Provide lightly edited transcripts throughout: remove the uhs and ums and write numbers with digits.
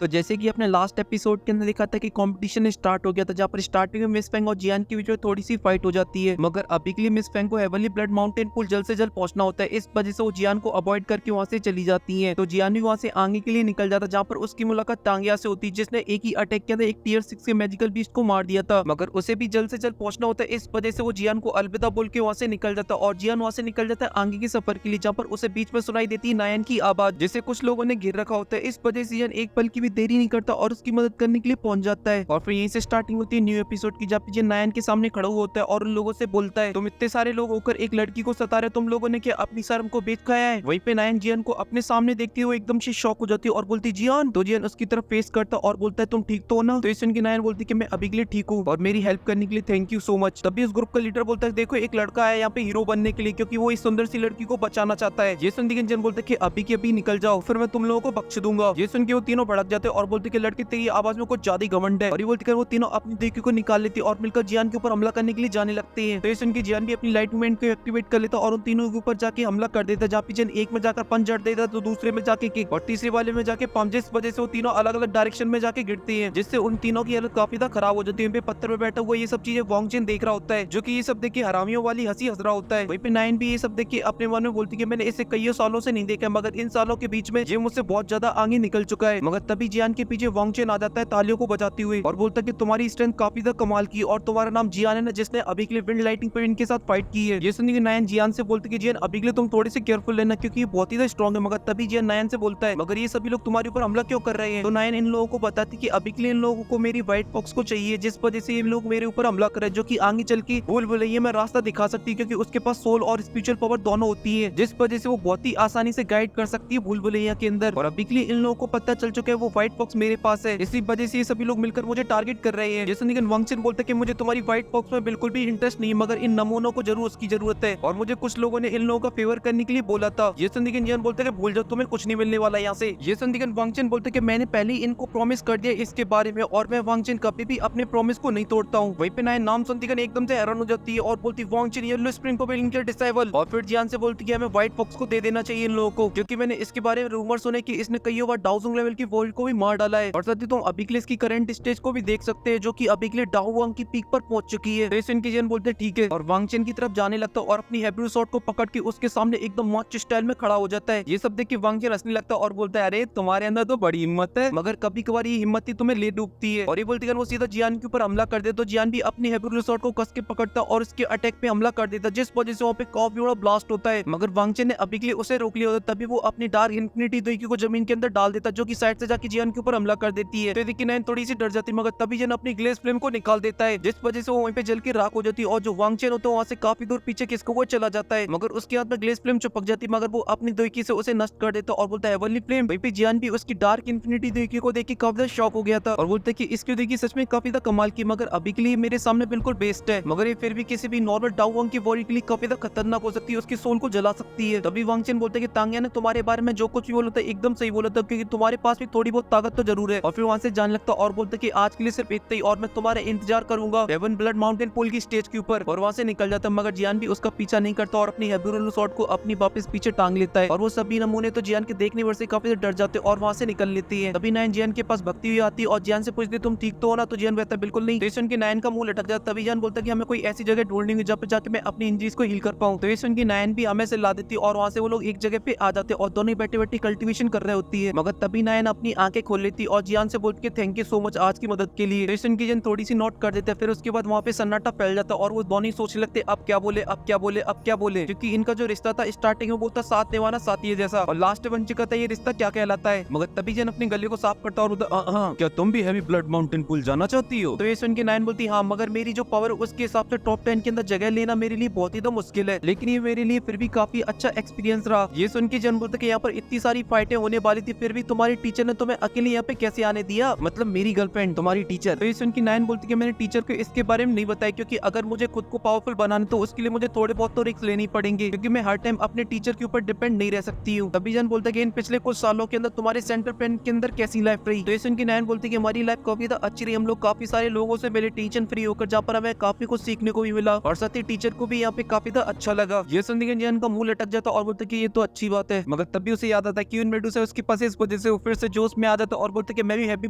तो जैसे कि अपने लास्ट एपिसोड के अंदर देखा था कि कंपटीशन स्टार्ट हो गया था, जहाँ पर स्टार्टिंग में मिस फेंग और जियान के बीच में थोड़ी सी फाइट हो जाती है। मगर अभी के लिए मिस फेंग को हेवनली ब्लड माउंटेन पुल जल्द से जल्द पहुंचना होता है। इस वजह से वो जियान को अवॉइड करके वहां से चली जाती है। तो जियान भी वहां से आगे के लिए निकल जाता, जहाँ पर उसकी मुलाकात तांगिया से होती है, जिसने एक ही अटैक के अंदर एक टियर 6 के मैजिकल बीस्ट को मार दिया था। मगर उसे भी जल्द से जल्द पहुंचना होता है। इस वजह से वो जियान को अलविदा बोल के वहां से निकल जाता है और जियान वहां से निकल जाता है आगे के सफर के लिए, जहाँ पर उसे बीच में सुनाई देती है नायन की आवाज, जिसे कुछ लोगों ने घेर रखा होता है। इस वजह से जियान एक पल की भी देरी नहीं करता और उसकी मदद करने के लिए पहुंच जाता है। और फिर यहीं से स्टार्टिंग होती है न्यू एपिसोड की, जहाँ पे जियान नायन के सामने खड़ा हुआ होता है और उन लोगों से बोलता है, तुम इतने सारे लोग होकर एक लड़की को सता रहे, तुम लोगों ने क्या अपनी शर्म को बेच खाया है? वहीं पे नायन जियान को अपने सामने देखते हुए एकदम से शॉक हो जाती है और बोलती जियान। तो जियान उसकी तरफ फेस करता और बोलता है, तुम ठीक तो हो ना? तो इस सुन के नायन बोलती कि मैं अभी के लिए ठीक हूँ और मेरी हेल्प करने के लिए थैंक यू सो मच। तभी उस ग्रुप का लीडर बोलता है, देखो एक लड़का है यहाँ पे हीरो बनने के लिए, क्योंकि वो इस सुंदर सी लड़की को बचाना चाहता है। ये सुन के जियान बोलता है कि अभी के अभी निकल जाओ, फिर मैं तुम लोगों को बख्श दूंगा। ये सुन के वो तीनों भड़क जाते और बोलते कि लड़की तेरी आवाज में कुछ ज्यादा घमंड है। और ये बोलती वो तीनों अपनी देकी को निकाल लेती और मिलकर जियान के ऊपर हमला करने के लिए जाने लगते हैं। तो ये सुन के जियान भी अपनी लाइट मूवमेंट को एक्टिवेट कर लेता और उन तीनों के ऊपर जाके हमला कर देता, जहाँ पे जियान एक में जाकर पंच जड़ देता तो दूसरे में जाके किक और तीसरे वाले में जाके पंच। जिस वजह से वो तीनों अलग अलग डायरेक्शन में जाके गिरती हैं, जिससे उन तीनों की हालत काफी ज्यादा खराब हो जाती है। पत्थर पे बैठा हुआ ये सब चीजें वांग जिन देख रहा होता है, जो कि ये सब देख के हरामियों वाली हंसी हंस रहा होता है। वहीं पे नाइन भी ये सब देख के अपने मन में बोलती है, मैंने इसे कई सालों से नहीं देखा, मगर इन सालों के बीच में ये मुझसे बहुत ज्यादा आगे निकल चुका है। मगर तभी जियान के पीछे वांग चेन आ जाता है तालियों को बजाते हुए और बोलता है कि तुम्हारी स्ट्रेंथ काफी ज्यादा कमाल की और तुम्हारा नाम जियान है ना, जिसने अभी के लिए विंड लाइटिंग पे इनके साथ फाइट की है। ये सुनकर नायन जियान से बोलते कि जियान अभी के लिए तुम थोड़ी सी केयरफुल लेना, क्योंकि ये बहुत ही ज्यादा स्ट्रॉन्ग है। मगर तभी जियान नायन से बोलता है, मगर ये सभी लोग तुम्हारे ऊपर हमला क्यों कर रहे हैं? तो नायन इन लोगों को बताती कि अभी के लिए इन लोगों को मेरी व्हाइट बॉक्स को चाहिए, जिस वजह से ये लोग मेरे ऊपर हमला कर रहे हैं, जो कि आगे चल के भूल भुलैया में रास्ता दिखा सकती है, क्योंकि उसके पास सोल और स्पिरिचुअल पावर दोनों होती है, जिस वजह से वो बहुत ही आसानी से गाइड कर सकती है भूल भुलैया के अंदर। और अभी के लिए इन लोगों को पता चल चुका है वो व्हाइट बॉक्स मेरे पास है, इसी वजह से ये सभी लोग मिलकर मुझे टारगेट कर रहे हैं। जैसे निकन वांगचिन बोलता है कि मुझे तुम्हारी व्हाइट बॉक्स में बिल्कुल भी इंटरेस्ट नहीं, मगर इन नमूनों को जरूर उसकी जरूरत है और मुझे कुछ लोगों ने इन लोगों का फेवर करने के लिए बोला था। ये संदिगन जियान बोलते हैं कि भूल जाओ, तुम्हें कुछ नहीं मिलने वाला यहाँ से। ये संदिगन वांगचिन बोलते हैं कि मैंने पहले ही इनको प्रॉमिस कर दिया इसके बारे में और मैं वांगचिन कभी भी अपने प्रॉमिस को नहीं तोड़ता हूँ। वहीं पे नायन नाम संदिगन एकदम से हैरान हो जाती है और बोलती वांगचिन येलो स्प्रिंग को इनके डिसेबल। और फिर जियान से बोलती है हमें व्हाइट बॉक्स को दे देना चाहिए इन लोगों को, क्योंकि मैंने इसके बारे में रूमर सुने कि इसने कई बार डाउजिंग लेवल की वर्ल्ड को भी मार डाला है। और साथ ही तुम अभी के लिए इसकी करंट स्टेज को भी देख सकते हैं, जो कि अभी के लिए डाउ वांग की पीक पर पहुंच चुकी है। इनकी जियान बोलते ठीक है और वांगचिन की तरफ जाने लगता और अपनी हेब्रू शॉट को पकड़ के उसके सामने एकदम मार्च स्टाइल में खड़ा हो जाता है। ये सब देख के वांगचिन हंसने लगता है और बोलता है अरे तुम्हारे अंदर तो बड़ी हिम्मत है, मगर कभी कभार ये हिम्मत ही तुम्हें ले डूबती है। और ये बोलती वो सीधा जियान के ऊपर हमला कर दे, तो जियान भी अपनी हेब्रू शॉट को कस के पकड़ता और उसके अटैक पे हमला कर देता, जिस वजह से वहाँ पे काफी बड़ा ब्लास्ट होता है। मगर वांगचिन ने अभी के लिए उसे रोक लिया होता, तभी वो अपनी डार्क इन्फिनिटी दोईकी को जमीन के अंदर डाल देता, जो कि साइड से जाके जियान के ऊपर हमला कर देती है। तो देखिए नायन थोड़ी सी डर जाती है, मगर तभी जियान अपनी ग्लेस फ्लेम को निकाल देता है, जिस वजह से वो वहीं पे जल के राख हो जाती है और जो वांगचिन होता है वहां से काफी दूर पीछे किसको वो चला जाता है। मगर उसके हाथ में ग्लेस फ्लेम चिपक जाती है, मगर वो अपनी दोईकी से उसे नष्ट कर देता और बोलता है हेवनली फ्लेम। वहीं पे जियान भी उसकी डार्क इन्फिनिटी दोईकी को देख के काफी ज्यादा शॉक हो गया था और बोलता है कि इसकी दोईकी सच में काफी ज्यादा कमाल की, मगर अभी के लिए मेरे सामने बिल्कुल बेस्ट है, मगर ये फिर भी किसी भी नॉर्मल डाउ वांग की बॉडी के लिए काफी ज्यादा खतरनाक हो सकती है, उसकी सोल को जला सकती है। तभी वांगचिन बोलते हैं कि तांगिया ने तुम्हारे बारे में जो कुछ भी बोला था एकदम सही बोला था, क्योंकि तुम्हारे पास भी थोड़ी बहुत ताकत तो जरूर है। और फिर वहां से जाने लगता और बोलता कि आज के लिए सिर्फ इतना ही और मैं तुम्हारा इंतजार करूंगा हेवन ब्लड माउंटेन पुल की स्टेज के ऊपर। और वहां से निकल जाता, मगर जियान भी उसका पीछा नहीं करता और अपनी हेब्रू शॉट को अपनी वापस पीछे टांग लेता है। और वो सभी नमूने तो जियान के देखने पर से काफी डर जाते और वहां से निकल लेती है। तभी नायन जियान के पास भगती हुई आती है और जियान से पूछती तुम ठीक तो हो ना? तो जियान कहता बिल्कुल नहीं। तो सुन के नायन का मुंह लटक जाता, तभी जियान बोलता कि हमें कोई ऐसी जगह ढूंढनी है जहाँ पे जाके मैं अपनी इंजरीज को हील कर पाऊं। तो सुन की नायन भी हमें से ला देती और वहां से वो लोग एक जगह पे आ जाते और दोनों बैठे बैठे कल्टीवेशन कर रहे होती है। मगर तभी नायन अपनी आंखें खोल लेती और जियान से बोलती है थैंक यू सो मच आज की मदद के लिए। तो की जन थोड़ी सी नोट कर देते, फिर उसके बाद वहाँ पे सन्नाटा फैल जाता और वो दोनों सोचने लगते अब क्या बोले अब क्या बोले अब क्या बोले, क्योंकि इनका जो रिश्ता था स्टार्टिंग में बोलता साथ निभाना साथी जैसा और लास्ट में बन चुका था ये रिश्ता क्या कहलाता है। मगर तभी जन अपनी गले को साफ करता और बोलता हाँ क्या तुम भी हैवी ब्लड माउंटेन पुल जाना चाहती हो? तो ये सुन के नायन बोलती हाँ, मगर मेरी जो पावर उसके हिसाब से टॉप 10 के अंदर जगह लेना मेरे लिए बहुत ही तो मुश्किल है, लेकिन ये मेरे लिए फिर भी काफी अच्छा एक्सपीरियंस रहा। ये सुन के जन बोलता कि यहाँ पर इतनी सारी फाइटें होने वाली थी, फिर भी तुम्हारी टीचर ने तुम्हें अकेले यहाँ पे कैसे आने दिया, मतलब मेरी गर्लफ्रेंड तुम्हारी टीचर। तो ये सुन के नायन बोलती कि मैंने टीचर को इसके बारे में नहीं बताया, क्योंकि अगर मुझे खुद को पावरफुल बनाना तो उसके लिए मुझे थोड़े बहुत तो रिस्क लेनी पड़ेंगे, क्योंकि मैं हर टाइम अपने टीचर के ऊपर डिपेंड नहीं रह सकती हूँ। तभी जन बोलता कि इन पिछले कुछ सालों के अंदर तुम्हारे सेंटर प्लान के अंदर कैसी लाइफ रही? तो ये सुन के नायन बोलती कि हमारी लाइफ काफी अच्छी रही, हम लोग काफी सारे लोगों से मिले टेंशन फ्री होकर, जहाँ पर हमें काफी कुछ सीखने को भी मिला और साथ ही टीचर को भी यहाँ पे काफी अच्छा लगा। ये सुन के जियान का मुंह लटक जाता और बोलता कि ये तो अच्छी बात है, मगर तभी उसे याद आता कि उन मेडूसा उसके पास इस वजह से वो फिर से जोश में आ जाता है और बोलते कि मैं भी हैप्पी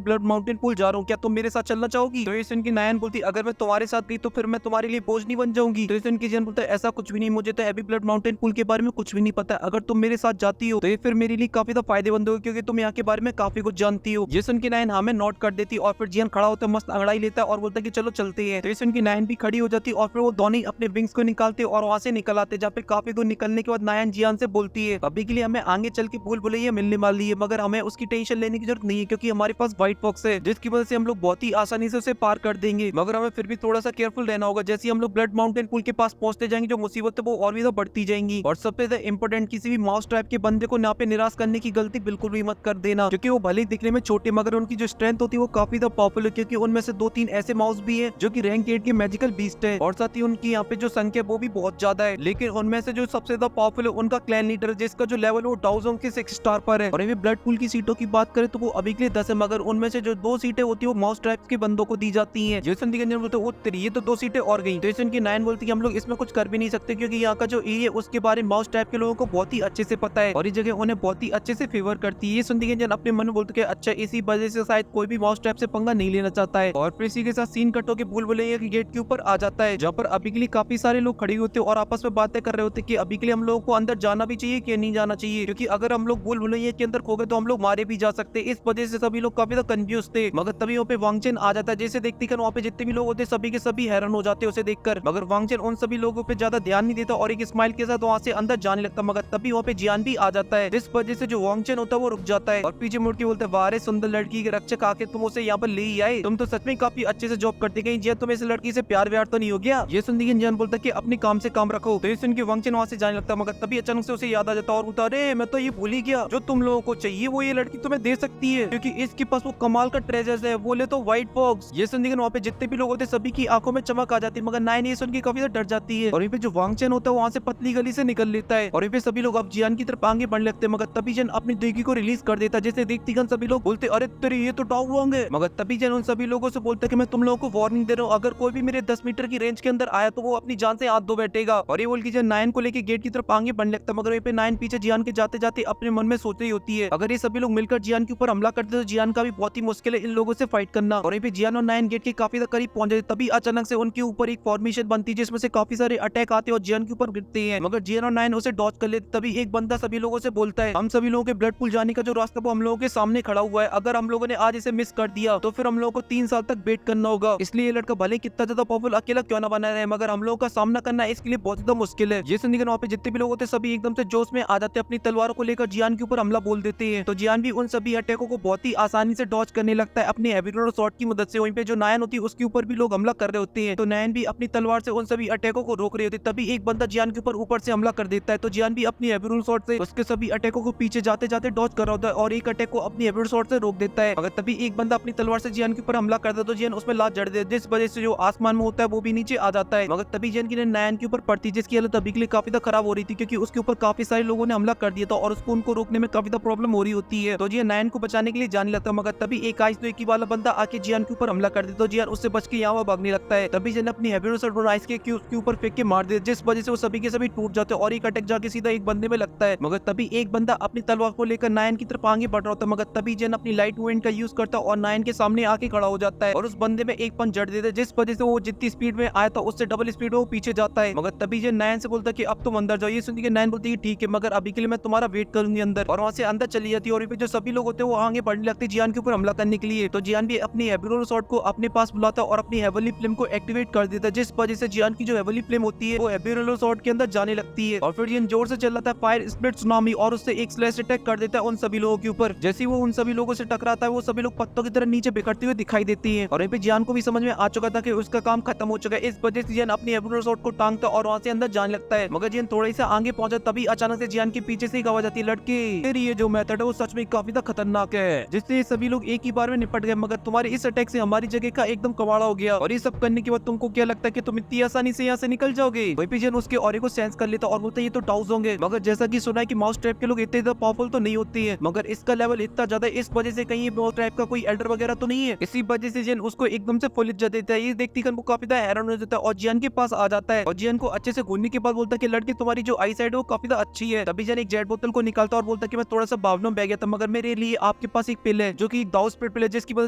ब्लड माउंटेन पूल जा रहा हूँ, क्या तुम मेरे साथ चलना चाहोगी? तो ये सुन के नायन बोलती अगर मैं तुम्हारे साथ गई तो फिर मैं तुम्हारे लिए बोझ नहीं बन जाऊंगी। तो ये सुन के जियान बोलता है ऐसा कुछ भी नहीं, मुझे तो हैप्पी ब्लड माउंटेन पूल के बारे में कुछ भी नहीं पता, अगर तुम मेरे साथ जाती हो तो ये फिर मेरे लिए काफी ज्यादा फायदेमंद होगी क्योंकि तुम यहाँ के बारे में काफी कुछ जानती हो। ये सुन के नायन हमें नोट कर देती और फिर जियान खड़ा होता है, मस्त अंगड़ाई लेता है और बोलता है कि चलो चलते हैं। तो ये सुन के नायन भी खड़ी हो जाती और फिर वो दोनों ही अपने विंग्स को निकालते और वहां से निकल आते, जहाँ पे काफी दूर निकलने के बाद नायन जियान से बोलती है अभी के लिए हमें आगे चल के भूल भुलैया मिलने वाली है, मगर हमें उसकी टेंशन लेने की जरूरत नहीं है क्योंकि हमारे पास व्हाइट फॉक्स है जिसकी वजह से हम लोग बहुत ही आसानी से उसे पार कर देंगे, मगर हमें फिर भी थोड़ा सा केयरफुल रहना होगा। जैसे हम लोग ब्लड माउंटेन पुल के पास पहुंचते जाएंगे जो मुसीबत है वो और भी बढ़ती जाएंगी। और सबसे ज्यादा इंपॉर्टेंट, किसी भी माउस टाइप के बंदे को यहाँ पे निराश करने की गलती बिल्कुल भी मत कर देना क्योंकि वो भले ही दिखने में छोटे मगर उनकी जो स्ट्रेंथ होती है वो काफी ज्यादा पावरफुल है क्योंकि उनमें से 2-3 ऐसे माउस भी है जो की रैंक 8 के मैजिकल बीस्ट है और साथ ही उनकी यहाँ पे जो संख्या वो भी बहुत ज्यादा है। लेकिन उनमें से जो सबसे ज्यादा पावरफुल है उनका क्लैन लीडर जिसका जो लेवल वो डाउजोंग के 6 स्टार पर है। और ये ब्लड पूल की सीटों की बात करें तो वो अभी के लिए 10 है, मगर उनमें से जो 2 सीटें होती है वो माउस टाइप के बंदों को दी जाती है। जेसन दी बोलते वो ये तो 2 सीटें और गई। जेसन की नायन बोलती है हम लोग इसमें कुछ कर भी नहीं सकते क्योंकि यहाँ का जो ए है उसके बारे में माउस टाइप के लोगों को बहुत ही अच्छे से पता है और ये जगह उन्हें बहुत ही अच्छे से फेवर करती है। ये सुनती है अपने मन में बोलते अच्छा इसी वजह से शायद कोई भी माउस टाइप से पंगा नहीं लेना चाहता है। और फिर इसी के साथ सीन कट होकर भूल भुलैया के गेट के ऊपर आ जाता है जहाँ पर अभी के लिए काफी सारे लोग खड़े होते हैं और आपस में बातें कर रहे होते कि अभी के लिए हम लोगों को अंदर जाना भी चाहिए कि नहीं जाना चाहिए, क्योंकि अगर हम लोग भूल भुलैया के अंदर खो गए तो हम लोग मारे भी जा सकते। इस वजह से सभी लोग काफी कंफ्यूज थे। मगर तभी वहाँ पे वांगचेन आ जाता है, जैसे देखते कि वहाँ पे जितने भी लोग होते सभी के सभी हैरान हो जाते उसे देखकर। मगर वांगचेन उन सभी लोगों पे ज्यादा ध्यान नहीं देता और एक स्माइल के साथ वहाँ से अंदर जाने लगता। मगर तभी वहाँ पे जियान भी आ जाता है जिस वजह से जो वांगचेन होता है वो रुक जाता है और पीछे मुड़ के बोलता है वाह रे सुंदर लड़की के रक्षक, आके तुम उसे यहाँ पर ले ही आए, तुम तो सच में काफी अच्छे से जॉब करते गई, जियान तुम्हें इस लड़की से प्यार व्यार तो नहीं हो गया? ये सुन जियान बोलता है कि अपने काम से काम रखो। तो ये सुन के वांगचेन वहाँ से जाने लगता। मगर तभी अचानक से उसे याद आ जाता और बोलता अरे मैं तो ये भूल ही गया, जो तुम लोगों को चाहिए वो ये लड़की तुम्हें दे सकती है क्योंकि इसके पास वो कमाल का ट्रेजर है, बोले तो व्हाइट फॉक्स। ये सुन वहाँ पे जितने भी लोग होते सभी की आंखों में चमक आ जाती है। मगर नायन ये सुन के काफी डर जाती है और यहाँ पे जो वांगचेन होता है वहाँ से पतली गली से निकल लेता है और यहाँ पे सभी लोग अब जियान की तरफ आगे बढ़ने लगते हैं। मगर तभी जन अपनी देगी को रिलीज कर देता है, जैसे देखती गन सभी लोग बोलते अरे तेरे ये तो डाउ वांग है। मगर तभी जन उन सभी लोगों से बोलता है कि मैं तुम लोगों को वार्निंग दे रहा हूँ, अगर कोई भी मेरे 10 मीटर की रेंज के अंदर आया तो वो अपनी जान से हाथ धो बैठेगा। और ये बोल के जन नायन को लेके गेट की तरफ आगे बढ़ने लगता है। मगर यहाँ पे नायन पीछे जियान के जाते जाते अपने मन में सोच रही होती है अगर ये सभी लोग मिलकर जियान के ऊपर हमला करते तो जियान का भी बहुत ही मुश्किल है इन लोगों से फाइट करना। और यहाँ पे जियान और नायन गेट के काफी करीब पहुंच जाते, तभी अचानक से उनके ऊपर एक फॉर्मेशन बनती है जिसमें से काफी सारे अटैक आते हैं और जियान के ऊपर गिरते हैं। मगर जियान और नायन उसे डॉज कर लेते। तभी एक बंदा सभी लोगों से बोलता है हम सभी लोगों के ब्लड पूल जाने का जो रास्ता वो हम लोगों के सामने खड़ा हुआ है, अगर हम लोगों ने आज इसे मिस कर दिया तो फिर हम लोगों को 3 साल तक वेट करना होगा, इसलिए ये लड़का भले कितना ज्यादा पावरफुल अकेला क्यों ना बना रहे मगर हम लोगों का सामना करना इसके लिए बहुत ज्यादा मुश्किल है। ये सुनकर वहाँ पे जितने भी लोग होते सभी एकदम से जोश में आ जाते, अपनी तलवारों को लेकर जियान के ऊपर हमला बोल देते हैं। तो जियान भी उन सभी अटैकों को बहुत ही आसानी से डॉज करने लगता है अपने हैवी रोलर शॉट की मदद से। वहीं पे जो नायन होती है उसके ऊपर भी लोग हमला कर रहे होते हैं, तो नायन भी अपनी तलवार से उन सभी अटैकों को रोक रही होती है। तभी एक बंदा जियान के ऊपर से हमला कर देता है, तो जियान भी अपनी हैवी रोलर शॉट से उसके सभी अटैकों को पीछे जाते जाते डॉज कर रहा होता है और एक अटैक को अपनी हैवी रोलर शॉट से रोक देता है। मगर तभी एक बंदा अपनी तलवार से जियान के ऊपर हमला करता है तो जियान उसमें लात जड़ देता है, जिस वजह से जो आसमान में होता है वो भी नीचे आ जाता है। मगर तभी जियान की नायन के ऊपर पड़ती है जिसकी हालत अभी के लिए काफी खराब हो रही थी क्योंकि उसके ऊपर काफी सारे लोगों ने हमला कर दिया था और उसको उनको रोकने में काफी प्रॉब्लम हो रही होती है। तो जियान नायन को बचाने के लिए जाने लगता है। मगर तभी एक आइस तो एक ही वाला बंदा आके जियान के ऊपर हमला कर देता है, तो जियान उससे बच के यहाँ भागने लगता है। तभी जियान अपनी हैवी रोलर आइस के उसके ऊपर फेंक के मार देता है जिस वजह से वो सभी के सभी टूट जाते हैं और एक अटैक जाके सीधा एक बंदे में लगता है। मगर तभी एक बंदा अपनी तलवार को लेकर नायन की तरफ आगे बढ़ रहा होता है। मगर तभी जियान अपनी लाइट मूवमेंट का यूज करता है और नायन के सामने आके खड़ा हो जाता है और उस बंदे में एक पंच जड़ देता है जिस वजह से वो जितनी स्पीड में आया था उससे डबल स्पीड में वो पीछे जाता है। मगर तभी जियान नायन से बोलता है कि अब तुम अंदर जाओ। ये सुन के नायन बोलती है ठीक है मगर अभी के लिए मैं तुम्हारा वेट करूंगी अंदर, और वहाँ से अंदर चली जाती है। और जो सभी लोग होते हैं वो आगे बढ़ने लगते हैं जियान के ऊपर हमला करने के लिए। तो जियान भी अपनी हैवी रोलर शॉट को अपने पास बुलाता है और अपनी हेवनली फ्लेम को एक्टिवेट कर देता है जिस वजह से जियान की जो हेवनली फ्लेम होती है वो हैवी रोलर शॉट के अंदर जाने लगती है। और फिर जियान जोर से चल रहा था फायर स्प्लिट सुनामी और उससे एक स्लैश अटैक कर देता है उन सभी लोगों के ऊपर। जैसे वो उन सभी लोगों से टकराता है वो सभी लोग पत्तों की तरह नीचे बिखरते हुए दिखाई देती है। और यहाँ पे जियान को भी समझ में आ चुका था कि उसका काम खत्म हो चुका है, इस वजह से जियान अपनी हैवी रोलर शॉट को टांगता और वहाँ से अंदर जाने लगता है। मगर जियान थोड़ा सा आगे पहुंचा तभी अचानक से जियान के पीछे से एक आवाज आती है लड़के तेरी ये जो मेथड है वो सच में काफी खतरनाक है, जिससे सभी लोग एक ही बार में निपट गए। मगर तुम्हारे इस अटैक से हमारी जगह का एकदम कबाड़ा हो गया और ये सब करने के बाद तुमको क्या लगता है कि तुम इतनी आसानी से यहाँ से निकल जाओगे? वहीं पे जियान उसके ऑरे को सेंस कर लेता और बोलता है ये तो डाउस होंगे। मगर जैसा कि सुना है कि माउस ट्रैप के लोग इतने ज्यादा पावरफुल तो नहीं होती है, मगर इसका लेवल इतना ज्यादा है इस वजह से कहीं माउस ट्रैप का कोई एल्डर वगैरह तो नहीं है। इसी वजह से जियान उसको एकदम से फुल इज्जत देता है। ये देखती वो काफी ज्यादा हैरान हो जाता है और जियान के पास आ जाता है और जियान को अच्छे से घूरने के बाद बोलता है कि लड़की तुम्हारी जो आई साइड है वो काफी ज्यादा अच्छी है। तभी जियान एक जेट बोतल को निकालता और बोलता है कि मैं थोड़ा सा भावना में बह गया था मगर मेरे लिए आपके पास एक पिल है जो कि दाउ स्प्रेड पिल है, जिसकी वजह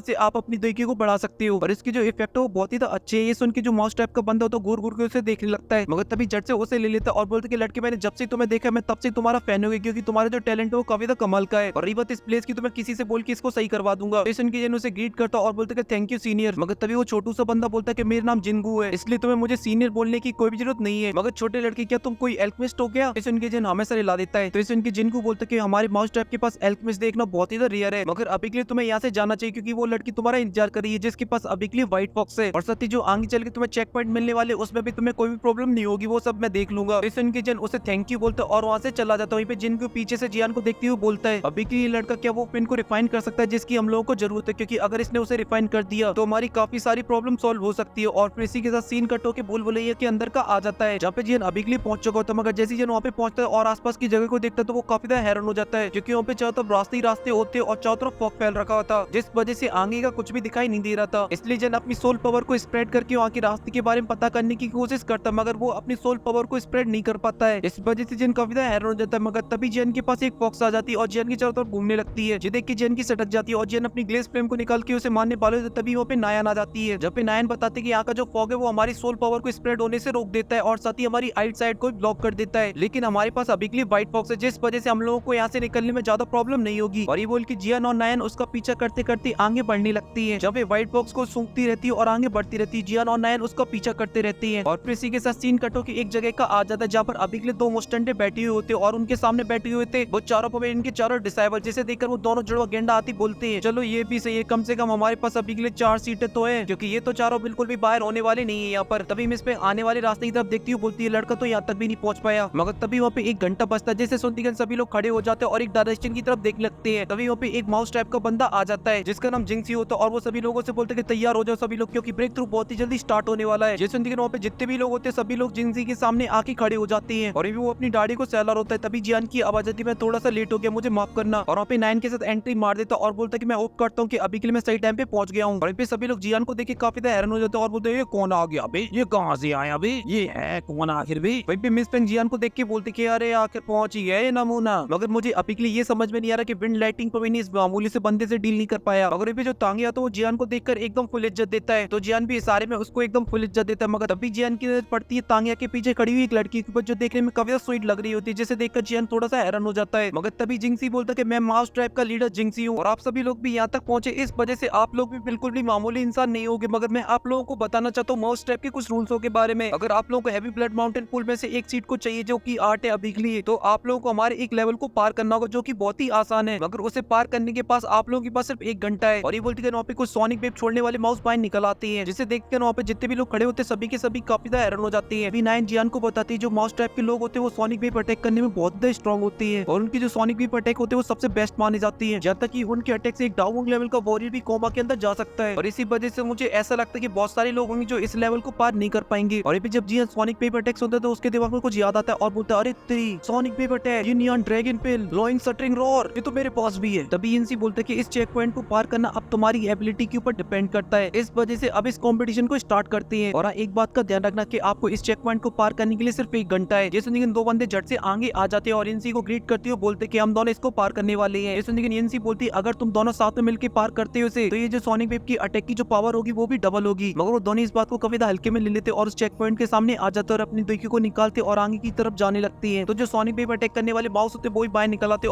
से आप अपनी देखी को बढ़ा सकते हो और इसकी जो इफेक्ट है वो बहुत ही अच्छे है। ये सुन के जो माउस टाइप का बंदा होता है घूर घूर के उसे देखने लगता है, मगर तभी झट से उसे ले लेता है और बोलते कि लड़के मैंने जब से तुम्हें देखा मैं तब से तुम्हारा फैन हो गया, क्योंकि तुम्हारा जो टैलेंट है वो काफी कमाल का है और रही बात इस प्लेस की तो मैं किसी से बोल के इसको सही करवा दूंगा। इस उनकी जन उसे ग्रीट करता और बोलते कि थैंक यू सीनियर, मगर तभी वो छोटू सा बंदा बोलता है कि मेरा नाम जिंगू है, इसलिए तुम्हें मुझे सीनियर बोलने की कोई भी जरूरत नहीं है। मगर छोटे लड़के क्या तुम कोई एल्केमिस्ट हो क्या? इस उनके जन हमेशा हिला देता है। तो इस उनके जिंगू बोलते कि हमारे माउस टाइप के पास एल्केमिस्ट देखना बहुत ही रेयर है, मगर अभी के लिए तुम्हें यहाँ से जाना चाहिए क्योंकि वो लड़की तुम्हारा इंतजार कर रही है जिसके पास अभी के लिए व्हाइट फॉक्स है और साथ ही जो आगे चल के तुम्हें चेक पॉइंट मिलने वाले उसमें भी तुम्हें कोई भी प्रॉब्लम नहीं होगी, वो सब मैं देख लूंगा। इस उनके जन उसे थैंक यू बोलता है और वहाँ से चला जाता है। वहीं पे जिनको पीछे से जियान को देखते हुए बोलता है अभी के लिए लड़का क्या वो पिन को रिफाइन कर सकता है जिसकी हम लोगों को जरूरत है, क्योंकि अगर इसने उसे रिफाइन कर दिया तो हमारी काफी सारी प्रॉब्लम सॉल्व हो सकती है। और फिर इसी के साथ सीन कट होकर भूल भुलैया के अंदर का आ जाता है जहाँ पे जियान अभी के लिए पहुंच चुका होता है, मगर जैसे जियान वहाँ पे पहुंचता है और आसपास की जगह को देखता है तो वो काफी ज्यादा हैरान हो जाता है क्योंकि वहाँ पे चारों तरफ रास्ते ही रास्ते होते और चारों तरफ फॉग फैल रखा होता जिस वजह से आगे का कुछ भी दिखाई नहीं दे रहा था। इसलिए जियान अपनी सोल पावर को स्प्रेड करके वहाँ के रास्ते के बारे में पता करने की कोशिश करता है, मगर वो अपनी सोल पावर को स्प्रेड नहीं कर पाता है। इस वजह से जियान काफी ज्यादा हैरान हो जाता है, मगर तभी जियान के पास एक फॉक्स आ जाती है और जियान की चारों तरफ घूमने लगती है। जो देख के जियान की सटक जाती है और जियान अपनी ग्लेस फ्लेम को निकाल के उसे मारने वाले होते तभी वहाँ पे नायन आ जाती है, जब पे नायन बताते कि यहाँ का जो फॉग है वो हमारी सोल पावर को स्प्रेड होने से रोक देता है और साथ ही हमारी आइट साइड को ब्लॉक कर देता है। लेकिन हमारे पास अभी के लिए व्हाइट फॉक्स है जिस वजह से हम लोगों को यहाँ से निकलने में ज्यादा प्रॉब्लम नहीं होगी। और ये बोल के जियान और नायन उसका पीछा करते करते आगे बढ़ने लगती है, जब व्हाइट फॉक्स को सूंघती रहती है और आगे बढ़ती रहती है। जियान और नायन उसका पीछा करते रहते हैं और फिर इसी के साथ सीन कटो की एक जगह का आ जाता है जहाँ पर अभी के लिए दो मुस्टंडे बैठे हुए होते और उनके सामने बैठे हुए थे वो चारों पर इनके चारों डिसाइबल, जिसे देखकर वो दोनों जुड़वा गेंडा आती बोलते हैं चलो ये भी सही है, कम से कम हमारे पास अभी के लिए 4 सीटें तो है, क्योंकि ये तो चारों बिल्कुल भी बाहर होने वाले नहीं है यहाँ पर। तभी मिस पे आने वाले रास्ते की तरफ देखती हुई बोलती है लड़का तो यहाँ तक भी नहीं पहुंच पाया, मगर तभी वहाँ पे एक घंटा बजता है जिसे सुनते ही सभी लोग खड़े हो जाते हैं और एक डायरेक्शन की तरफ देखने लगते हैं। तभी वहाँ पे एक माउस टाइप का बंदा आ जाता है जिसका नाम जिंक्सी होता है और वो सभी लोगों से बोलते हैं तैयार हो जाओ सभी लोग, क्योंकि ब्रेक थ्रू बहुत ही जल्दी स्टार्ट होने वाला है। जैसे वहाँ पे जितने भी लोग होते हैं सभी लोग जिंक्सी के सामने आके खड़े हो जाते हैं और वो अपनी दाढ़ी को सहला होता है। तभी जियान की आवाज आती है मैं थोड़ा सा लेट हो गया, मुझे माफ करना, और वहाँ पे नायन के साथ एंट्री मार देता और बोलता कि मैं होप करता हूँ कि अभी के लिए मैं सही टाइम पे पहुंच गया हूँ। और पे सभी लोग जियान को देख के काफी हैरान हो जाते हैं और बोलते हैं ये कौन आ गया अभी, ये कहाँ से आया अभी, ये है कौन आखिर भी। वहीं पे मिस पेन जियान को देख के बोलते कि अरे आखिर पहुंच ही गए नमूना, मगर मुझे अभी के लिए ये समझ में नहीं आ रहा कि विंड लाइटिंग पर भी इस मामूली से बंदे से डील नहीं कर पाया। मगर ये जो तांगे आता है वो जियान को देखकर एकदम फुल इज्जत देता है, तो जियान भी इशारे में उसको एकदम फुल इज्जत देता है। मगर तभी जियान की नजर पड़ती है तांगिया के पीछे खड़ी हुई एक लड़की के ऊपर जो देखने में काफी स्वीट लग रही होती है, जिसे देखकर जियान थोड़ा सा हैरान हो जाता है। मगर तभी जिंक्सी बोलता है कि मैं माउस ट्राइब का लीडर जिंक्सी हूँ और आप सभी लोग भी यहाँ तक पहुंचे इस वजह से आप लोग भी बिल्कुल भी मामूली इंसान नहीं होगे, मगर मैं आप लोगों को बताना चाहता हूँ माउस ट्राइब के कुछ रूल्सों के बारे में। अगर आप लोगों को हैवी ब्लड माउंटेन पूल में से एक सीट को चाहिए जो कि 8 है अभी के लिए, तो आप लोगों को हमारे एक लेवल को पार करना होगा जो कि बहुत ही आसान है, मगर उसे पार करने के पास आप लोगों के पास सिर्फ 1 घंटा है। और ये बोलती है वहाँ पे कुछ सोनिक वेव छोड़ने वाले माउस बाहर निकल आते हैं, जिसे देखकर वहाँ पे जितने भी लोग खड़े होते हैं सभी के सभी काफी ज्यादा हैरान हो जाते हैं। अभी नायन जियान को बताती है जो माउस टाइप के लोग होते हैं वो सोनिक वेव अटैक करने में बहुत ज्यादा स्ट्रॉन्ग होती है और उनकी जो सोनिक वेव अटैक होते हैं वो सबसे बेस्ट मानी जाती है, जहाँ तक कि उनके अटैक से एक डाउन लेवल का वॉरियर भी कोमा के अंदर जा सकता है। और इसी वजह से मुझे ऐसा लगता है कि बहुत सारे लोग होंगे जो इस लेवल को पार नहीं कर पाएंगे। और फिर जब जियान सोनिक वेव अटैक्स होता है तो उसके दिमाग में कुछ याद आता है और बोलता है अरे तेरी सोनिक वेव अटैक, ये नियॉन ड्रैगन पिल, ग्लोइंग शटरिंग रॉर, ये तो मेरे पास भी है। तभी इनसी बोलते हैं कि इस चेक पॉइंट को पार करना अब तुम्हारी एबिलिटी के ऊपर डिपेंड करता है, इस वजह से अब इस कंपटीशन को स्टार्ट करते हैं। और एक बात का ध्यान रखना कि आपको इस चेक पॉइंट को पार करने के लिए सिर्फ 1 घंटा है। जैसे लेकिन 2 बंदे झट से आगे आ जाते हैं और इनसी को ग्रीट करते हुए बोलते कि हम दोनों इसको पार करने वाले हैं। जैसे लेकिन इनसी बोलती अगर तुम दोनों साथ में मिलकर पार करते हो इसे तो ये जो सोनिक वेव की अटैक की जो पावर होगी वो भी डबल होगी। मगर वो दोनों इस बात को कभी हल्के में ले लेते और उस चेक पॉइंट के सामने आ जाते और अपनी दुखी को निकालते और आगे की तरफ जाने लगती है। तो जो सोनिक वेव अटैक करने वाले माउस होते हैं वो भी बाहर निकल आते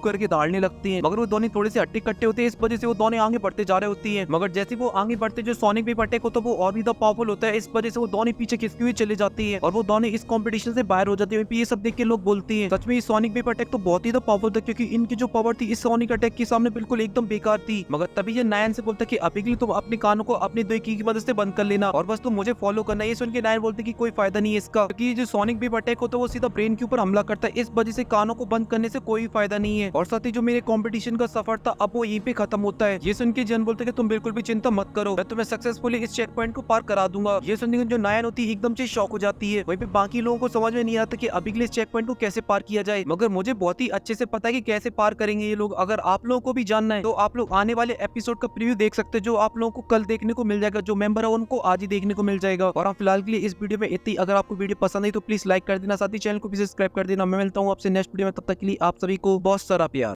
करके दौड़ने लगते हैं, मगर वो दोनों थोड़े से हट्टे कट्टे होते हैं, इस वजह से वो दोनों आगे बढ़ते जा रहे होती है। मगर जैसे वो आगे बढ़ते जो सोनिक वेव अटैक होता है वो और भी पावरफुल होता है, इस वजह से वो दोनों पीछे खिसकी हुई चली जाती है और वो दोनों इस कंपटीशन से बाहर हो जाती है। ये सब देख के लोग बोलते हैं सच में सोनिक वेव अटैक तो बहुत ही पावरफुल था, क्योंकि इनकी जो पावर थी इस सोनिक अटैक के सामने बिल्कुल एकदम बेकार थी। मगर तभी ये नायन से बोलता कि अभी के लिए तुम अपने कानों को अपनी दो की मदद से बंद कर लेना और बस तुम मुझे फॉलो करना। ये सुन के नायन बोलते कि कोई फायदा नहीं है इसका, क्योंकि जो सोनिक वेव अटैक होता है वो सीधा ब्रेन के ऊपर हमला करता है, इस वजह से कानों को बंद करने से कोई फायदा नहीं है। और साथ ही जो मेरे कंपटीशन का सफर था अब वो यहीं पे खत्म होता है। ये सुन के जन बोलते कि तुम बिल्कुल भी चिंता मत करो, मैं तुम्हें सक्सेसफुली इस चेक पॉइंट को पार करा दूंगा। ये सुनने के जो नायन होती है एकदम से शॉक हो जाती है। वहीं पे बाकी लोगों को समझ में नहीं आता कि अभी के लिए इस चेक पॉइंट को कैसे पार किया जाए, मगर मुझे बहुत ही अच्छे से पता है कि कैसे पार करेंगे ये लोग। अगर आप लोगों को भी जानना है तो आप लोग आने वाले एपिसोड का प्रीव्यू देख सकते हैं जो आप लोगों को कल देखने को मिल जाएगा, जो मेंबर है उनको आज ही देखने को मिल जाएगा। और आप फिलहाल के लिए इस वीडियो में इतनी, अगर आपको वीडियो पसंद आई तो प्लीज लाइक कर देना, साथ ही चैनल को भी सब्सक्राइब कर देना। मैं मिलता हूँ आपसे नेक्स्ट वीडियो में, तब तक के लिए आप सभी को बहुत सारा प्यार।